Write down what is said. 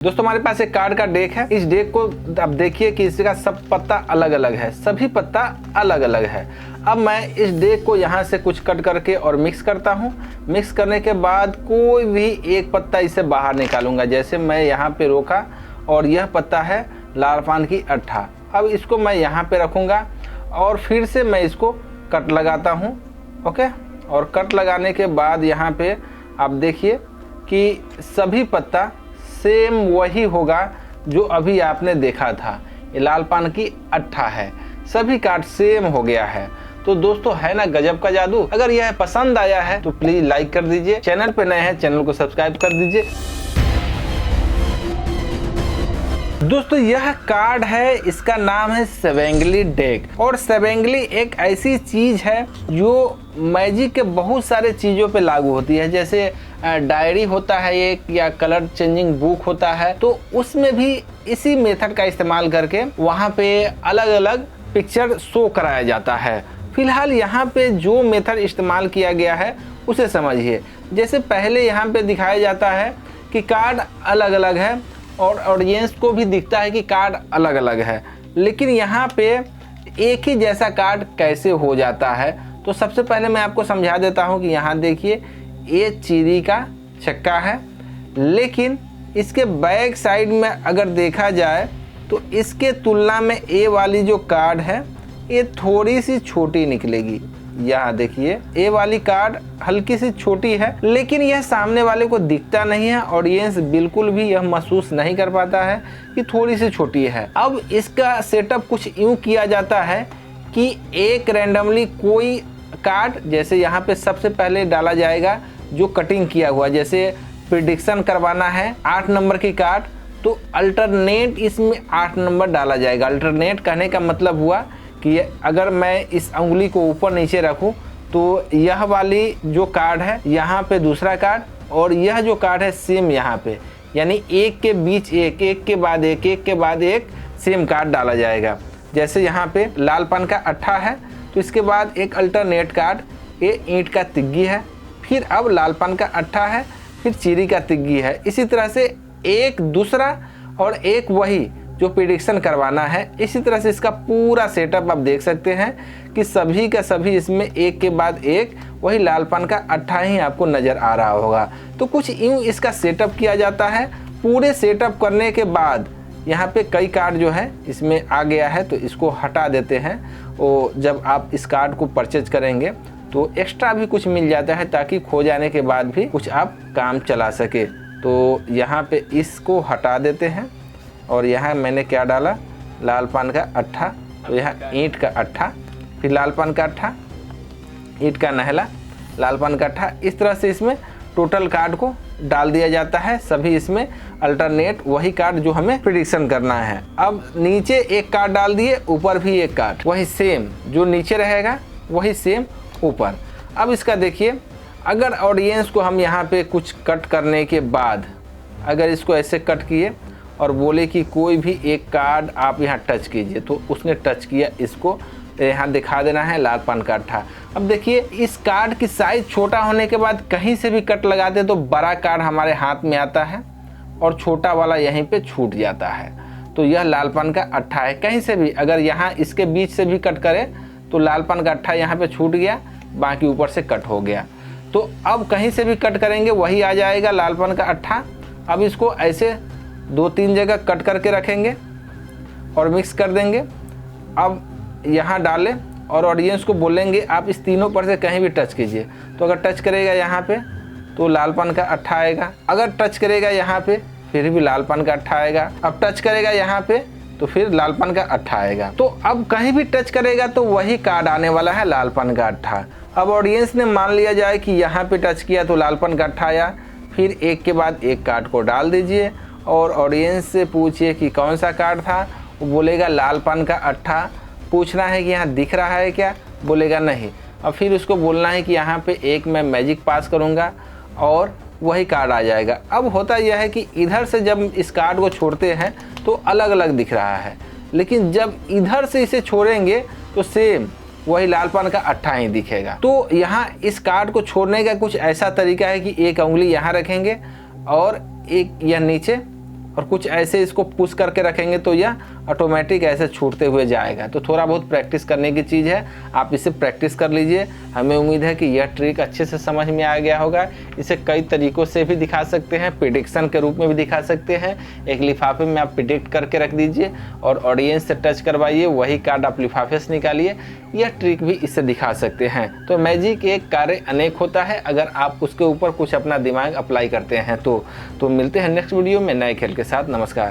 दोस्तों हमारे पास एक कार्ड का डेक है। इस डेक को अब देखिए कि इसका सब पत्ता अलग अलग है, सभी पत्ता अलग अलग है। अब मैं इस डेक को यहाँ से कुछ कट करके और मिक्स करता हूँ। मिक्स करने के बाद कोई भी एक पत्ता इसे बाहर निकालूंगा। जैसे मैं यहाँ पे रोका और यह पत्ता है लाल पान की अट्ठा। अब इसको मैं यहाँ पे रखूँगा और फिर से मैं इसको कट लगाता हूँ। ओके, और कट लगाने के बाद यहाँ पे आप देखिए कि सभी पत्ता सेम वही होगा जो अभी आपने देखा था। ये लाल पान की अट्ठा है, सभी कार्ड सेम हो गया है। तो दोस्तों है ना गजब का जादू। अगर यह पसंद आया है तो प्लीज लाइक कर दीजिए, चैनल पे नए हैं चैनल को सब्सक्राइब कर दीजिए। दोस्तों यह कार्ड है, इसका नाम है सेवेंगली डेक। और सेवेंगली एक ऐसी चीज है जो मैजिक के बहुत सारे चीजों पे लागू होती है। जैसे डायरी होता है एक, या कलर चेंजिंग बुक होता है, तो उसमें भी इसी मेथड का इस्तेमाल करके वहाँ पे अलग अलग पिक्चर शो कराया जाता है। फिलहाल यहाँ पे जो मेथड इस्तेमाल किया गया है उसे समझिए। जैसे पहले यहाँ पे दिखाया जाता है कि कार्ड अलग अलग है और ऑडियंस को भी दिखता है कि कार्ड अलग अलग है, लेकिन यहाँ पे एक ही जैसा कार्ड कैसे हो जाता है। तो सबसे पहले मैं आपको समझा देता हूँ कि यहाँ देखिए ये चीनी का छक्का है, लेकिन इसके बैक साइड में अगर देखा जाए तो इसके तुलना में ए वाली जो कार्ड है ये थोड़ी सी छोटी निकलेगी। यहाँ देखिए ए वाली कार्ड हल्की सी छोटी है, लेकिन यह सामने वाले को दिखता नहीं है। ऑडियंस बिल्कुल भी यह महसूस नहीं कर पाता है कि थोड़ी सी छोटी है। अब इसका सेटअप कुछ यूँ किया जाता है कि एक रैंडमली कोई कार्ड, जैसे यहाँ पे सबसे पहले डाला जाएगा जो कटिंग किया हुआ। जैसे प्रिडिक्शन करवाना है 8 नंबर की कार्ड, तो अल्टरनेट इसमें 8 नंबर डाला जाएगा। अल्टरनेट कहने का मतलब हुआ कि अगर मैं इस उंगली को ऊपर नीचे रखूं तो यह वाली जो कार्ड है यहाँ पे दूसरा कार्ड, और यह जो कार्ड है सेम यहाँ पे, यानी एक के बीच एक, एक के बाद एक, एक के बाद एक सेम कार्ड डाला जाएगा। जैसे यहाँ पे लाल पान का अट्ठा है तो इसके बाद एक अल्टरनेट कार्ड, ये ईंट का तिग्गी है, फिर अब लाल पान का अट्ठा है, फिर चीनी का तिग्गी है। इसी तरह से एक दूसरा और एक वही जो प्रिडिक्शन करवाना है। इसी तरह से इसका पूरा सेटअप आप देख सकते हैं कि सभी का सभी इसमें एक के बाद एक वही लाल पान का अट्ठा ही आपको नज़र आ रहा होगा। तो कुछ यूँ इसका सेटअप किया जाता है। पूरे सेटअप करने के बाद यहाँ पे कई कार्ड जो है इसमें आ गया है, तो इसको हटा देते हैं। और जब आप इस कार्ड को परचेज करेंगे तो एक्स्ट्रा भी कुछ मिल जाता है, ताकि खो जाने के बाद भी कुछ आप काम चला सके। तो यहाँ पे इसको हटा देते हैं और यहाँ मैंने क्या डाला, लाल पान का अट्ठा, तो यहाँ ईंट का अट्ठा, फिर लाल पान का अट्ठा, ईंट का नहला, लाल पान का अट्ठा। इस तरह से इसमें टोटल कार्ड को डाल दिया जाता है। सभी इसमें अल्टरनेट वही कार्ड जो हमें प्रिडिक्शन करना है। अब नीचे एक कार्ड डाल दिए, ऊपर भी एक कार्ड, वही सेम जो नीचे रहेगा वही सेम ऊपर। अब इसका देखिए, अगर ऑडियंस को हम यहाँ पे कुछ कट करने के बाद अगर इसको ऐसे कट किए और बोले कि कोई भी एक कार्ड आप यहाँ टच कीजिए, तो उसने टच किया, इसको यहाँ दिखा देना है लाल पान का अट्ठा। अब देखिए इस कार्ड की साइज छोटा होने के बाद कहीं से भी कट लगाते तो बड़ा कार्ड हमारे हाथ में आता है और छोटा वाला यहीं पे छूट जाता है। तो यह लाल पान का अट्ठा है। कहीं से भी अगर यहाँ इसके बीच से भी कट करें तो लाल पान का अट्ठा यहाँ पे छूट गया, बाकी ऊपर से कट हो गया। तो अब कहीं से भी कट करेंगे वही आ जाएगा लाल पान का अट्ठा। अब इसको ऐसे 2-3 जगह कट करके रखेंगे और मिक्स कर देंगे। अब यहाँ डालें और ऑडियंस को बोलेंगे आप इस तीनों पर से कहीं भी टच कीजिए। तो अगर टच करेगा यहाँ पे तो लाल पान का अट्ठा आएगा, अगर टच करेगा यहाँ पे फिर भी लाल पान का अट्ठा आएगा, अब टच करेगा यहाँ पे तो फिर लाल पान का अट्ठा आएगा। तो अब कहीं भी टच करेगा तो वही कार्ड आने वाला है लाल पान का अट्ठा। अब ऑडियंस ने मान लिया जाए कि यहाँ पे टच किया तो लाल पान का अट्ठा आया, फिर एक के बाद एक कार्ड को डाल दीजिए और ऑडियंस से पूछिए कि कौन सा कार्ड था, वो बोलेगा लाल पान का अट्ठा। पूछना है कि यहाँ दिख रहा है क्या, बोलेगा नहीं। अब फिर उसको बोलना है कि यहाँ पे एक मैं मैजिक पास करूँगा और वही कार्ड आ जाएगा। अब होता यह है कि इधर से जब इस कार्ड को छोड़ते हैं तो अलग अलग दिख रहा है, लेकिन जब इधर से इसे छोड़ेंगे तो सेम वही लाल पान का अट्ठा ही दिखेगा। तो यहाँ इस कार्ड को छोड़ने का कुछ ऐसा तरीका है कि एक उंगली यहाँ रखेंगे और एक यह नीचे और कुछ ऐसे इसको पुश करके रखेंगे तो यह ऑटोमेटिक ऐसे छूटते हुए जाएगा। तो थोड़ा बहुत प्रैक्टिस करने की चीज़ है, आप इसे प्रैक्टिस कर लीजिए। हमें उम्मीद है कि यह ट्रिक अच्छे से समझ में आ गया होगा। इसे कई तरीक़ों से भी दिखा सकते हैं, प्रिडिक्शन के रूप में भी दिखा सकते हैं। एक लिफाफे में आप प्रिडिक्ट करके रख दीजिए और ऑडियंस से टच करवाइए, वही कार्ड आप लिफाफे से निकालिए। यह ट्रिक भी इससे दिखा सकते हैं। तो मैजिक एक कार्य अनेक होता है अगर आप उसके ऊपर कुछ अपना दिमाग अप्लाई करते हैं तो मिलते हैं नेक्स्ट वीडियो में नए खेल के साथ। नमस्कार।